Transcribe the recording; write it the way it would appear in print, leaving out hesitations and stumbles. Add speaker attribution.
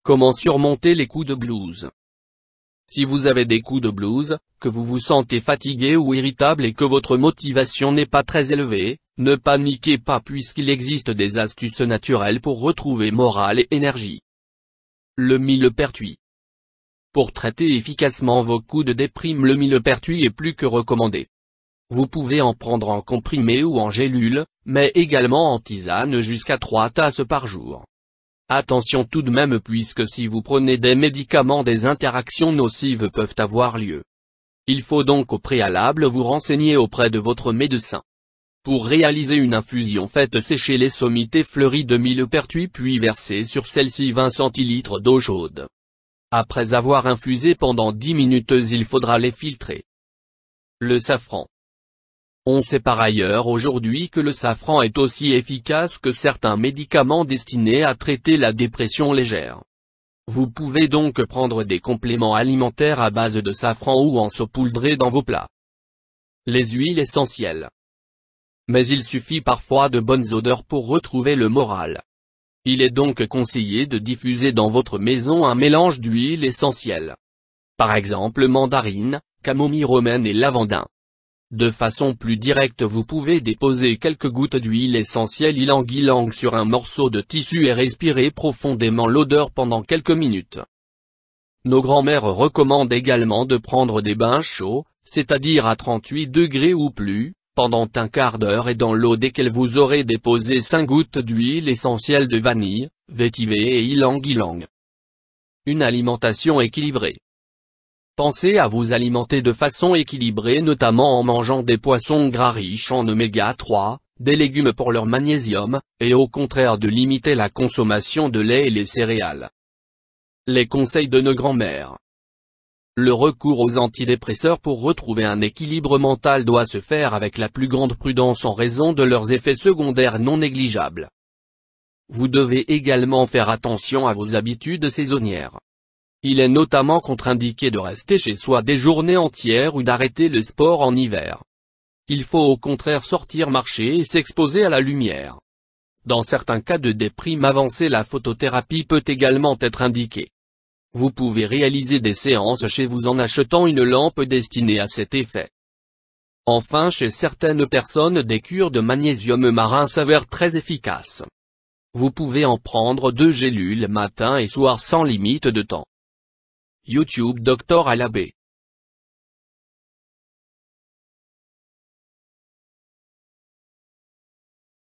Speaker 1: Comment surmonter les coups de blues? Si vous avez des coups de blues, que vous vous sentez fatigué ou irritable et que votre motivation n'est pas très élevée, ne paniquez pas puisqu'il existe des astuces naturelles pour retrouver morale et énergie. Le millepertuis. Pour traiter efficacement vos coups de déprime, le millepertuis est plus que recommandé. Vous pouvez en prendre en comprimé ou en gélule, mais également en tisane jusqu'à 3 tasses par jour. Attention tout de même puisque si vous prenez des médicaments, des interactions nocives peuvent avoir lieu. Il faut donc au préalable vous renseigner auprès de votre médecin. Pour réaliser une infusion, faites sécher les sommités fleuries de millepertuis puis versez sur celles-ci 20 centilitres d'eau chaude. Après avoir infusé pendant 10 minutes, il faudra les filtrer. Le safran. On sait par ailleurs aujourd'hui que le safran est aussi efficace que certains médicaments destinés à traiter la dépression légère. Vous pouvez donc prendre des compléments alimentaires à base de safran ou en saupoudrer dans vos plats. Les huiles essentielles. Mais il suffit parfois de bonnes odeurs pour retrouver le moral. Il est donc conseillé de diffuser dans votre maison un mélange d'huiles essentielles. Par exemple mandarine, camomille romaine et lavandin. De façon plus directe, vous pouvez déposer quelques gouttes d'huile essentielle ylang-ylang sur un morceau de tissu et respirer profondément l'odeur pendant quelques minutes. Nos grands-mères recommandent également de prendre des bains chauds, c'est-à-dire à 38 degrés ou plus, pendant un quart d'heure et dans l'eau dès qu'elles vous aurez déposé 5 gouttes d'huile essentielle de vanille, vétiver et ylang-ylang. Une alimentation équilibrée. Pensez à vous alimenter de façon équilibrée, notamment en mangeant des poissons gras riches en oméga 3, des légumes pour leur magnésium, et au contraire de limiter la consommation de lait et les céréales. Les conseils de nos grands-mères. Le recours aux antidépresseurs pour retrouver un équilibre mental doit se faire avec la plus grande prudence en raison de leurs effets secondaires non négligeables. Vous devez également faire attention à vos habitudes saisonnières. Il est notamment contre-indiqué de rester chez soi des journées entières ou d'arrêter le sport en hiver. Il faut au contraire sortir marcher et s'exposer à la lumière. Dans certains cas de déprime avancée, la photothérapie peut également être indiquée. Vous pouvez réaliser des séances chez vous en achetant une lampe destinée à cet effet. Enfin, chez certaines personnes, des cures de magnésium marin s'avèrent très efficaces. Vous pouvez en prendre 2 gélules matin et soir sans limite de temps. YouTube Dr Alabé.